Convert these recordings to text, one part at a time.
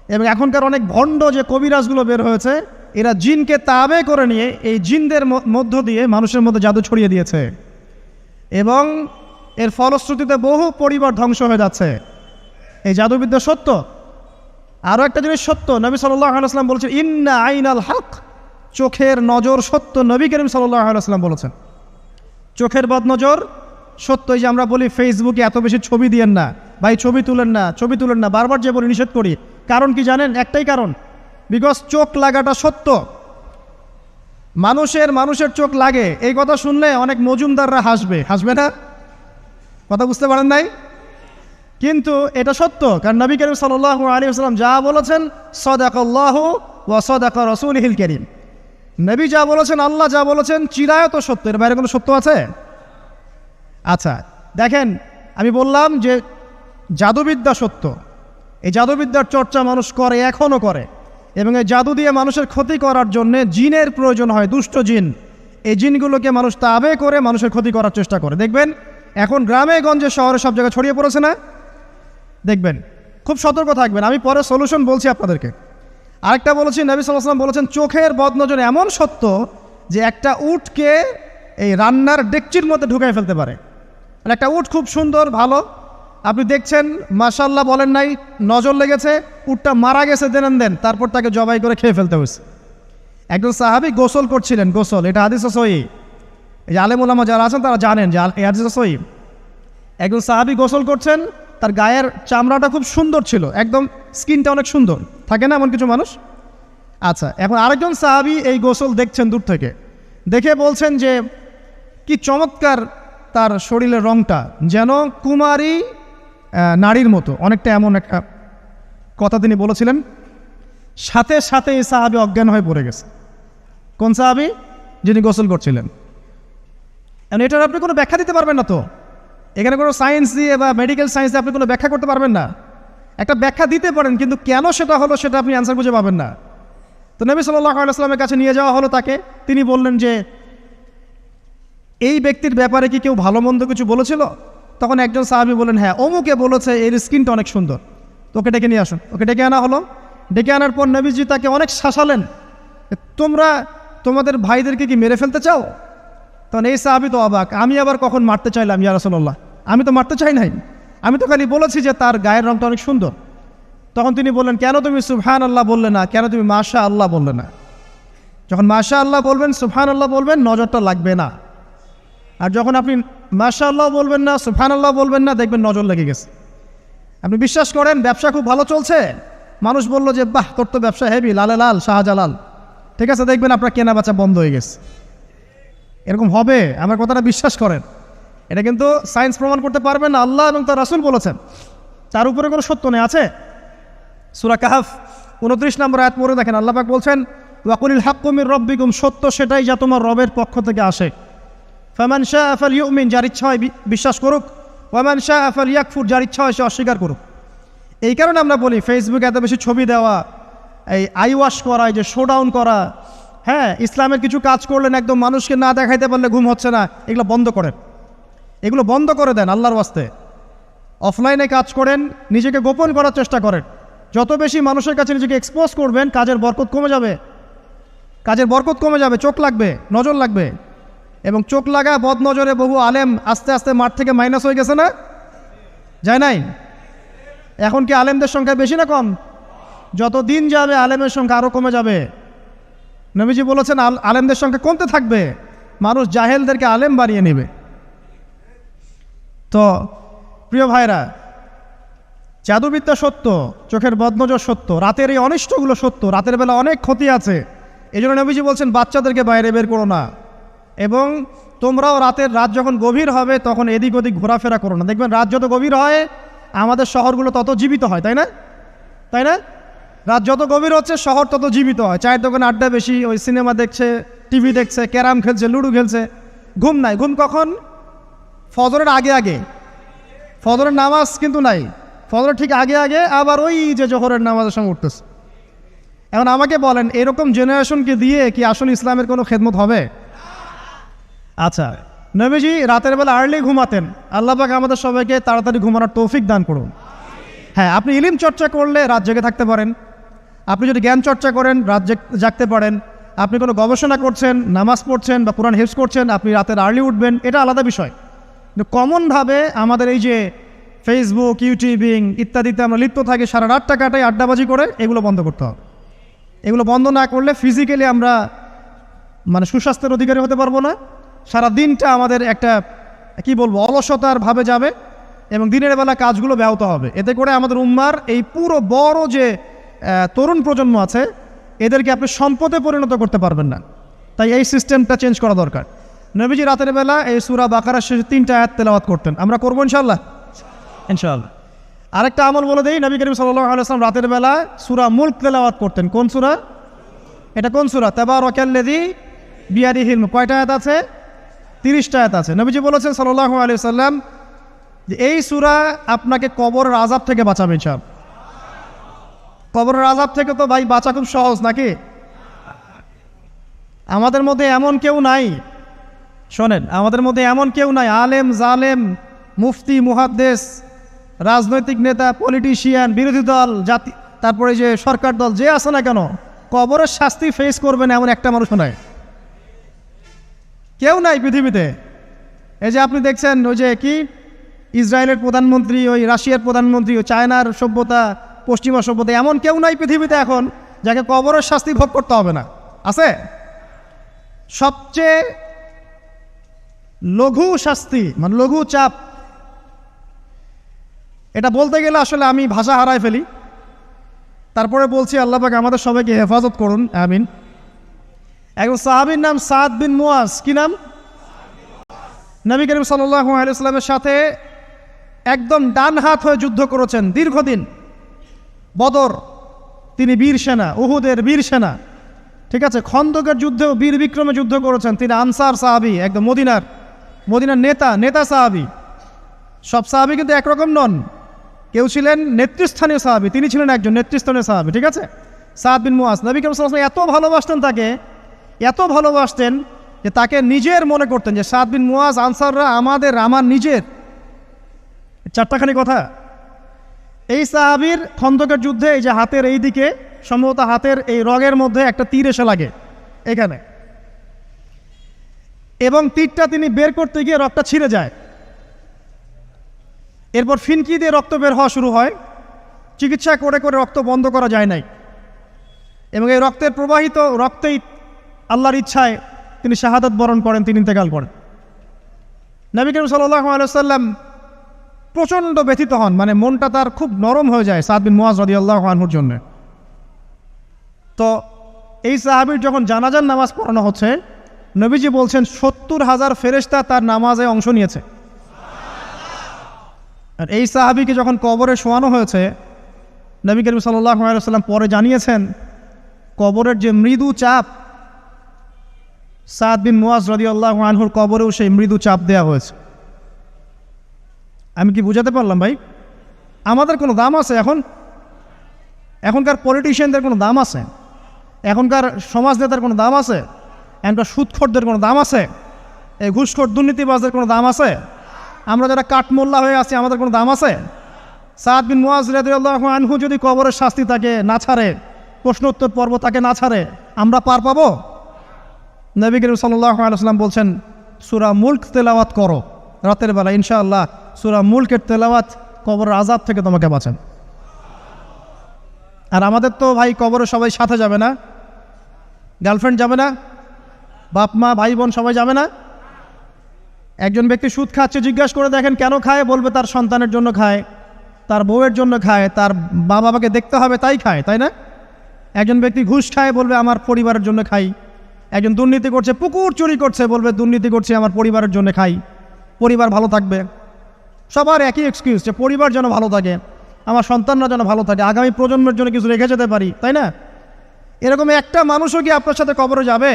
এবং এখনকার অনেক ভণ্ড যে কবিরাজগুলো বের হয়েছে, এরা জিনকে তাবে করে নিয়ে এই জিনদের মধ্য দিয়ে মানুষের মধ্যে জাদু ছড়িয়ে দিয়েছে এবং এর ফলশ্রুতিতে বহু পরিবার ধ্বংস হয়ে যাচ্ছে। এই জাদুবিদ্যা সত্য। আরও একটা জিনিস সত্য, নবী সাল্লাল্লাহু আলাইহি ওয়াসাল্লাম বলেছেন ইন্না আইনাল হক, চোখের নজর সত্য। নবী করিম সাল্লাল্লাহু আলাইহি ওয়াসাল্লাম বলেছেন চোখের বদনজর সত্য। এই যে আমরা বলি ফেসবুকে এত বেশি ছবি দিয়েন না ভাই, ছবি তুলেন না, ছবি তুলেন না, বারবার যে বলি নিষেধ করি, কারণ কি জানেন? একটাই কারণ, বিকজ চোখ লাগাটা সত্য। মানুষের চোখ লাগে, এই কথা শুনলে অনেক মজুমদাররা হাসবে না? কথা বুঝতে পারেন নাই? কিন্তু এটা সত্য, কারণ নবী করিম সাল্লাল্লাহু আলাইহি ওয়াসাল্লাম যা বলেছেন সাদাকাল্লাহু ওয়া সাদাকা রাসূলুহুল কারীম, নবী যা বলেছেন, আল্লাহ যা বলেছেন চিরায়ত সত্য, এর বাইরে কোনো সত্য আছে? আচ্ছা দেখেন, আমি বললাম যে জাদুবিদ্যা সত্য। এই জাদুবিদ্যার চর্চা মানুষ করে, এখনও করে, এবং এই জাদু দিয়ে মানুষের ক্ষতি করার জন্যে জিনের প্রয়োজন হয়, দুষ্ট জিন। এই জিনগুলোকে মানুষ তাবে করে মানুষের ক্ষতি করার চেষ্টা করে। দেখবেন এখন গ্রামে গঞ্জে শহরে সব জায়গায় ছড়িয়ে পড়েছে না? দেখবেন, খুব সতর্ক থাকবেন। আমি পরে সলিউশন বলছি আপনাদেরকে। আরেকটা বলেছি, নবী সাল্লাল্লাহু আলাইহি ওয়াসাল্লাম বলেছেন চোখের বদনজর এমন সত্য যে একটা উটকে এই রান্নার ডেকচির মধ্যে ঢুকাই ফেলতে পারে। মানে একটা উট খুব সুন্দর ভালো, আপনি দেখছেন মাশাআল্লাহ বলেন নাই, নজর লেগেছে, উটটা মারা গেছে দেন, তারপর তাকে জবাই করে খেয়ে ফেলতে হয়েছে। একজন সাহাবী গোসল করছিলেন, গোসল, এটা হাদিস সহিহ, এই যে আলেম ওলামা যারা আছেন তারা জানেন যে এই হাদিস সহিহ। একজন সাহাবী গোসল করছেন, তার গায়ের চামড়াটা খুব সুন্দর ছিল, একদম স্কিনটা অনেক সুন্দর থাকে না এমন কিছু মানুষ? আচ্ছা, এখন আরেকজন সাহাবী এই গোসল দেখছেন দূর থেকে, দেখে বলছেন যে কি চমৎকার তার শরীরের রংটা, যেন কুমারী নারীর মতো, অনেকটা এমন একটা কথা তিনি বলেছিলেন। সাথে সাথে এই সাহাবী অজ্ঞান হয়ে পড়ে গেছে। কোন সাহাবী? যিনি গোসল করছিলেন। এটার আপনি কোনো ব্যাখ্যা দিতে পারবেন না তো, এখানে কোনো সায়েন্স দিয়ে বা মেডিকেল সায়েন্স দিয়ে আপনি কোনো ব্যাখ্যা করতে পারবেন না। একটা ব্যাখ্যা দিতে পারেন, কিন্তু কেন সেটা হলো সেটা আপনি অ্যান্সার খুঁজে পাবেন না। তো নবী সাল্লাল্লাহু আলাইহি ওয়াসাল্লামের কাছে নিয়ে যাওয়া হলো তাকে। তিনি বললেন যে এই ব্যক্তির ব্যাপারে কি কেউ ভালো মন্দ কিছু বলেছিল? তখন একজন সাহাবী বলেন হ্যাঁ, অমুকে বলেছে এর স্কিনটা অনেক সুন্দর, তো ওকে ডেকে নিয়ে আসুন। ওকে ডেকে আনা হলো। ডেকে আনার পর নবীজি তাকে অনেক শাসালেন, তোমরা তোমাদের ভাইদেরকে কি মেরে ফেলতে চাও? তখন এই সাহাবী তো অবাক, আমি আবার কখন মারতে চাইলাম ইয়া রাসূলুল্লাহ? আমি তো মারতে চাই নাই, আমি তো খালি বলেছি যে তার গায়ের রংটা অনেক সুন্দর। তখন তিনি বললেন কেন তুমি সুবহানাল্লাহ বললে না, কেন তুমি মাশাআল্লাহ বললে না? যখন মাশাআল্লাহ বলবেন, সুবহানাল্লাহ বলবেন, নজরটা লাগবে না। আর যখন আপনি মাশাআল্লাহ বলবেন না, সুবহানাল্লাহ বলবেন না, দেখবেন নজর লেগে গেছে। আপনি বিশ্বাস করেন ব্যবসা খুব ভালো চলছে, মানুষ বলল যে বাহ তোর তো ব্যবসা হেভি, লালে লাল শাহজালাল, ঠিক আছে, দেখবেন আপনার কেনা বেচা বন্ধ হয়ে গেছে। এরকম হবে, আমার কথাটা বিশ্বাস করেন। এটা কিন্তু সায়েন্স প্রমাণ করতে পারবেন না, আল্লাহ এবং তার রাসূল বলেছেন, তার উপরে কোনো সত্য নেই। আছে সূরা কাহফ 29 নম্বর আয়াত পড়ে দেখেন, আল্লাহ পাক বলছেন ওয়াকুলিল হাক্কু মির রাব্বিকুম, সত্য সেটাই যা তোমার রবের পক্ষ থেকে আসে। ফামান শাআ ফালইউমিন, যার ইচ্ছা হয় বিশ্বাস করুক, ওয়ামান শাআ ফালইয়াকফুর, যার ইচ্ছা হয় সে অস্বীকার করুক। এই কারণে আমরা বলি ফেসবুকে এত বেশি ছবি দেওয়া, এই আই ওয়াশ করা, এই যে শোডাউন করা, হ্যাঁ, ইসলামের কিছু কাজ করলেন একদম মানুষকে না দেখাইতে পারলে ঘুম হচ্ছে না, এগুলো বন্ধ করেন, এগুলো বন্ধ করে দেন আল্লাহর ওয়াস্তে। অফলাইনে কাজ করেন, নিজেকে গোপন করার চেষ্টা করেন। যত বেশি মানুষের কাছে নিজেকে এক্সপোজ করবেন, কাজের বরকত কমে যাবে, কাজের বরকত কমে যাবে, চোখ লাগবে, নজর লাগবে। এবং চোখ লাগা বদ নজরে বহু আলেম আস্তে আস্তে মাঠ থেকে মাইনাস হয়ে গেছে না? যায় নাই? এখন কি আলেমদের সংখ্যা বেশি না কম? যত দিন যাবে আলেমের সংখ্যা আরও কমে যাবে। নবীজি বলেছেন আলেমদের সংখ্যা কমতে থাকবে, মানুষ জাহেলদেরকে আলেম বানিয়ে নেবে। তো প্রিয় ভাইরা, জাদুবিদ্যা সত্য, চোখের বদনজর সত্য, রাতের এই অনিষ্টগুলো সত্য, রাতের বেলা অনেক ক্ষতি আছে। এই জন্য নবীজি বলছেন বাচ্চাদেরকে বাইরে বের করো না, এবং তোমরাও রাত যখন গভীর হবে তখন এদিক ওদিক ঘোরাফেরা করো না। দেখবেন রাত যত গভীর হয় আমাদের শহরগুলো তত জীবিত হয়, তাই না? তাই না? রাত যত গভীর হচ্ছে শহর তত জীবিত হয়। চায়ের দোকানে আড্ডা বেশি, ওই সিনেমা দেখছে, টিভি দেখছে, ক্যারাম খেলছে, লুডো খেলছে, ঘুম নাই। ঘুম কখন? ফজরের আগে আগে। ফজরের নামাজ কিন্তু নাই, ফজরের ঠিক আগে আগে আবার ওই যে জোহরের নামাজের সঙ্গে উঠতেছে। এখন আমাকে বলেন এরকম জেনারেশনকে দিয়ে কি আসলে ইসলামের কোনো খেদমত হবে? আচ্ছা, নবীজি রাতের বেলা আর্লি ঘুমাতেন। আল্লাহ পাক আমাদের সবাইকে তাড়াতাড়ি ঘুমানোর তৌফিক দান করুন। হ্যাঁ, আপনি ইলম চর্চা করলে রাত জেগে থাকতে পারেন, আপনি যদি জ্ঞান চর্চা করেন, রাত জাগতে পারেন, আপনি কোনো গবেষণা করছেন, নামাজ পড়ছেন বা কোরআন হিফজ করছেন, আপনি রাতের আর্লি উঠবেন, এটা আলাদা বিষয়। কিন্তু কমনভাবে আমাদের এই যে ফেসবুক, ইউটিউবিং ইত্যাদিতে আমরা লিপ্ত থাকি, সারা রাতটা কাটাই আড্ডাবাজি করে, এগুলো বন্ধ করতে হবে। এগুলো বন্ধ না করলে ফিজিক্যালি আমরা মানে সুস্বাস্থ্যের অধিকারী হতে পারবো না। সারা দিনটা আমাদের একটা কি বলবো অলসতার ভাবে যাবে এবং দিনের বেলা কাজগুলো ব্যাহত হবে। এতে করে আমাদের উম্মার এই পুরো বড় যে তরুণ প্রজন্ম আছে এদেরকে আপনি সম্পদে পরিণত করতে পারবেন না। তাই এই সিস্টেমটা চেঞ্জ করা দরকার। নবীজি রাতের বেলা এই সূরা বাকারার শেষে 3টা আয়াত তেলাওয়াত করতেন। আমরা করবো ইনশাআল্লাহ। আরেকটা আমল বলে দেই, নবী করিম সাল্লাল্লাহু আলাইহি ওয়াসাল্লাম রাতের বেলা সূরা মুলক তেলাওয়াত করতেন। কোন সূরা? এটা কোন সূরা? তাবারাকাল্লাযী বিয়াদিহিল মুলক। কয়টা আয়াত আছে? 30টা আয়াত আছে। নবীজি বলেছেন সাল্লাল্লাহু আলাইহি ওয়াসাল্লাম যে এই সূরা আপনাকে কবরের আযাব থেকে বাঁচাবে ইনশাআল্লাহ। কবরের আযাব থেকে তো ভাই বাঁচা খুব সহজ নাকি? আমাদের মধ্যে এমন কেউ নাই, শোনেন, আমাদের মধ্যে এমন কেউ নাই আলেম জালেম মুফতি মুহাদ্দিস রাজনৈতিক নেতা পলিটিশিয়ান বিরোধী দল জাতি তারপরে যে সরকার দল যে আছে না কেন কবরের শাস্তি ফেস করবেন এমন একটা মানুষও নাই, কেউ নাই পৃথিবীতে। এই যে আপনি দেখছেন ওই যে কি ইসরায়েলের প্রধানমন্ত্রী, ওই রাশিয়ার প্রধানমন্ত্রী, ওই চায়নার সভ্যতা, পশ্চিমা সভ্যতা, এমন কেউ নাই পৃথিবীতে এখন যাকে কবরের শাস্তি ভোগ করতে হবে না। আছে? সবচেয়ে লঘু শাস্তি মানে লঘু চাপ, এটা বলতে গেলে আসলে আমি ভাষা হারায় ফেলি। তারপরে বলছি আল্লাহ পাক আমাদের সবাইকে হেফাজত করুন, আমিন। একজন সাহাবীর নাম সাদ বিন মুয়াজ। কি নাম? নবী করিম সাল্লাল্লাহু আলাইহি ওয়াসাল্লামের সাথে একদম ডান হাত হয়ে যুদ্ধ করেছেন দীর্ঘদিন। বদর তিনি বীর সেনা, উহুদের বীর সেনা, ঠিক আছে। খন্দকের যুদ্ধেও বীর বিক্রমে যুদ্ধ করেছেন। তিনি আনসার সাহাবী, একদম মদিনার নেতা সাহাবী। সব সাহাবী কিন্তু একরকম নন, কেউ ছিলেন নেতৃস্থানীয় সাহাবী, তিনি ছিলেন একজন নেতৃস্থানীয় সাহাবী, ঠিক আছে। সাদ বিন মুয়াজ নবী করিম সাল্লাল্লাহু আলাইহি ওয়াসাল্লাম এত ভালোবাসতেন তাকে, এত ভালোবাসতেন যে তাকে নিজের মনে করতেন যে সাদ বিন মুয়াজ আনসাররা আমার নিজের। চারটাখানি কথা। এই সাহাবীর খন্দকের যুদ্ধে এই যে হাতের এই দিকে সম্ভবত হাতের এই রগের মধ্যে একটা তীর এসে লাগে এখানে, এবং তীরটা তিনি বের করতে গিয়ে রক্তটা ছিঁড়ে যায়। এরপর ফিনকি দিয়ে রক্ত বের হওয়া শুরু হয়। চিকিৎসা করে করে রক্ত বন্ধ করা যায় নাই, এবং এই রক্তের প্রবাহিত রক্তেই আল্লাহর ইচ্ছায় তিনি শাহাদাত বরণ করেন, তিনি ইন্তেকাল করেন। নবী করিম সাল্লাল্লাহু আলাইহি ওয়াসাল্লাম প্রচণ্ড ব্যথিত হন, মানে মনটা তার খুব নরম হয়ে যায় সাদ বিন মুয়াজ রাদিয়াল্লাহু আনহুর জন্য। তো এই সাহাবীর যখন জানাজার নামাজ পড়ানো হচ্ছে, নবীজি বলছেন 70,000 ফেরেশতা তার নামাজে অংশ নিয়েছে। আর এই সাহাবীকে যখন কবরে শোয়ানো হয়েছে, নবী করিম সাল্লাল্লাহু আলাইহি ওয়াসাল্লাম পরে জানিয়েছেন কবরের যে মৃদু চাপ, সাদ বিন মুয়াজ রাদিয়াল্লাহু আনহুর কবরেও সেই মৃদু চাপ দেওয়া হয়েছে। আমি কি বুঝাতে পারলাম ভাই? আমাদের কোনো দাম আছে এখনকার পলিটিশিয়ানদের কোনো দাম আছে? এখনকার সমাজ নেতার কোনো দাম আছে? এখনকার সুদখোরদের কোনো দাম আছে? এই ঘুষখোর দুর্নীতিবাজদের কোনো দাম আছে? আমরা যারা কাঠমোল্লা হয়ে আছি আমাদের কোনো দাম আছে? সাদ বিন মুয়াজ রাদিয়াল্লাহু আনহু যদি কবরের শাস্তি তাকে না ছাড়ে, প্রশ্নোত্তর পর্ব তাকে না ছাড়ে, আমরা পার পাবো? নবী করিম সাল্লাল্লাহু আলাইহি ওয়াসাল্লাম বলছেন সূরা মুলক তেলাওয়াত করো রাতের বেলা, ইনশাআল্লাহ সূরা মুলকের তেলাওয়াত কবরের আযাব থেকে তোমাকে বাঁচান। আর আমাদের তো ভাই কবরে সবাই সাথে যাবে না, গার্লফ্রেন্ড যাবে না, বাপ মা ভাই বোন সবাই যাবে না। একজন ব্যক্তি সুদ খাচ্ছে, জিজ্ঞাসা করে দেখেন কেন খায়, বলবে তার সন্তানের জন্য খায়, তার বউয়ের জন্য খায়, তার মা বাবাকে দেখতে হবে তাই খায়, তাই না? একজন ব্যক্তি ঘুষ খায়, বলবে আমার পরিবারের জন্য খাই। একজন দুর্নীতি করছে, পুকুর চুরি করছে, বলবে দুর্নীতি করছে আমার পরিবারের জন্য খাই, পরিবার ভালো থাকবে। সবার একই এক্সকিউজ যে পরিবার যেন ভালো থাকে, আমার সন্তানরা যেন ভালো থাকে, আগামী প্রজন্মের জন্য কিছু রেখে যেতে পারি, তাই না? এরকম একটা মানুষও কি আপনার সাথে কবরে যাবে?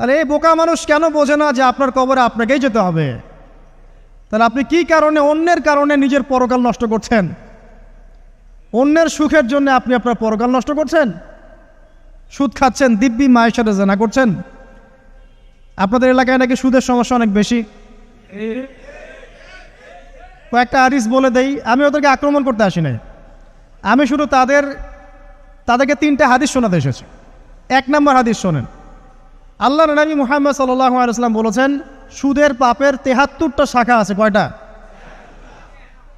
আর এই বোকা মানুষ কেন বোঝে না যে আপনার কবরে আপনাকেই যেতে হবে? তাহলে আপনি কি কারণে অন্যের কারণে নিজের পরকাল নষ্ট করছেন? অন্যের সুখের জন্য আপনি আপনার পরকাল নষ্ট করছেন। সুদ খাচ্ছেন, দিব্যি মায়ের সাথে জেনা করছেন। আপনাদের এলাকায় নাকি সুদের সমস্যা অনেক বেশি। কয়েকটা হাদিস বলে দেই, আমি ওদেরকে আক্রমণ করতে আসি নাই, আমি শুধু তাদেরকে 3টে হাদিস শোনাতে এসেছে। 1 নম্বর হাদিস শোনেন। আল্লাহর নবী মুহাম্মদ সাল্লাল্লাহু আলাইহি ওয়াসাল্লাম বলেছেন, সুদের পাপের 73টা শাখা আছে। কয়টা?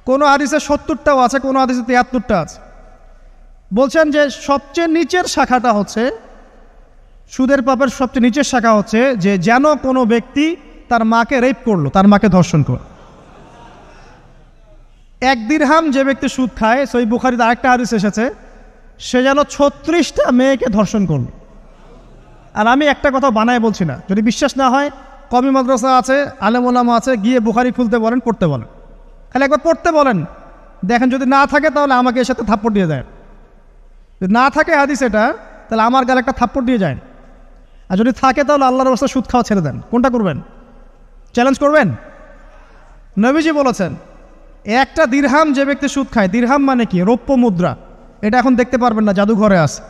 কোনো হাদিসে 70টাও আছে, কোনো হাদিসে 73টা আছে। বলছেন যে সবচেয়ে নিচের শাখাটা হচ্ছে, সুদের পাপের সবচেয়ে নিচের শাখা হচ্ছে যে যেন কোনো ব্যক্তি তার মাকে রেপ করলো, তার মাকে ধর্ষণ করলো। 1 দিরহাম যে ব্যক্তি সুদ খায়, সহিহ বুখারীতে আরেকটা হাদিস এসেছে, সে যেন 36টা মেয়েকে ধর্ষণ করল। আর আমি একটা কথা বানায় বলছি না, যদি বিশ্বাস না হয় কমি মাদ্রাসা আছে, আলেম ওলামা আছে, গিয়ে বুখারী খুলতে বলেন, পড়তে বলেন, খালি একবার পড়তে বলেন, দেখেন যদি না থাকে তাহলে আমাকে এর সাথে থাপ্পড় দিয়ে যায়। যদি না থাকে হাদিস এটা, তাহলে আমার গালে একটা থাপ্পড় দিয়ে যায়। আর যদি থাকে তাহলে আল্লাহর রাস্তায় সুদ খাওয়া ছেড়ে দেন। কোনটা করবেন? চ্যালেঞ্জ করবেন? নবীজি বলেছেন, 1টা দিরহাম যে ব্যক্তি সুদ খায়, দিরহাম মানে কি? রৌপ্য মুদ্রা। এটা এখন দেখতে পারবেন না, জাদুঘরে আছে।